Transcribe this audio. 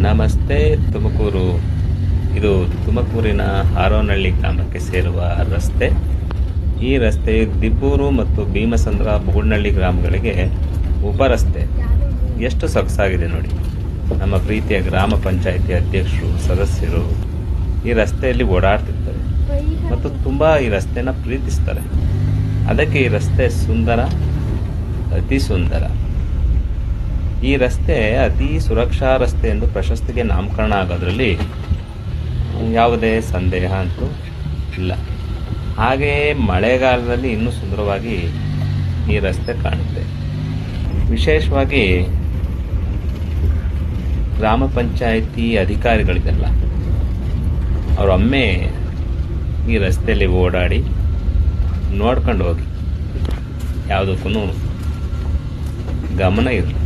ನಮಸ್ತೆ ತುಮಕೂರು. ಇದು ತುಮಕೂರಿನ ಹಾರೋನಹಳ್ಳಿ ಗ್ರಾಮಕ್ಕೆ ಸೇರುವ ರಸ್ತೆ. ಈ ರಸ್ತೆ ದಿಬ್ಬೂರು ಮತ್ತು ಭೀಮಸಂದ್ರ ಬುಗುಡ್ನಹಳ್ಳಿ ಗ್ರಾಮಗಳಿಗೆ ಉಪರಸ್ತೆ. ಎಷ್ಟು ಸೊಗಸಾಗಿದೆ ನೋಡಿ. ನಮ್ಮ ಪ್ರೀತಿಯ ಗ್ರಾಮ ಪಂಚಾಯಿತಿ ಅಧ್ಯಕ್ಷರು, ಸದಸ್ಯರು ಈ ರಸ್ತೆಯಲ್ಲಿ ಓಡಾಡ್ತಿರ್ತಾರೆ ಮತ್ತು ತುಂಬ ಈ ರಸ್ತೆನ ಪ್ರೀತಿಸ್ತಾರೆ. ಅದಕ್ಕೆ ಈ ರಸ್ತೆ ಸುಂದರ, ಅತಿ ಸುಂದರ. ಈ ರಸ್ತೆ ಅತಿ ಸುರಕ್ಷಾ ರಸ್ತೆ ಎಂದು ಪ್ರಶಸ್ತಿಗೆ ನಾಮಕರಣ ಆಗೋದ್ರಲ್ಲಿ ಯಾವುದೇ ಸಂದೇಹ ಅಂತೂ ಇಲ್ಲ. ಹಾಗೆಯೇ ಮಳೆಗಾಲದಲ್ಲಿ ಇನ್ನೂ ಸುಂದರವಾಗಿ ಈ ರಸ್ತೆ ಕಾಣುತ್ತೆ. ವಿಶೇಷವಾಗಿ ಗ್ರಾಮ ಪಂಚಾಯಿತಿ ಅಧಿಕಾರಿಗಳಿಗೆಲ್ಲ ಅವರೊಮ್ಮೆ ಈ ರಸ್ತೆಯಲ್ಲಿ ಓಡಾಡಿ ನೋಡ್ಕೊಂಡು ಹೋಗಿ, ಯಾವುದಕ್ಕೂ ಗಮನ ಇರಲಿ.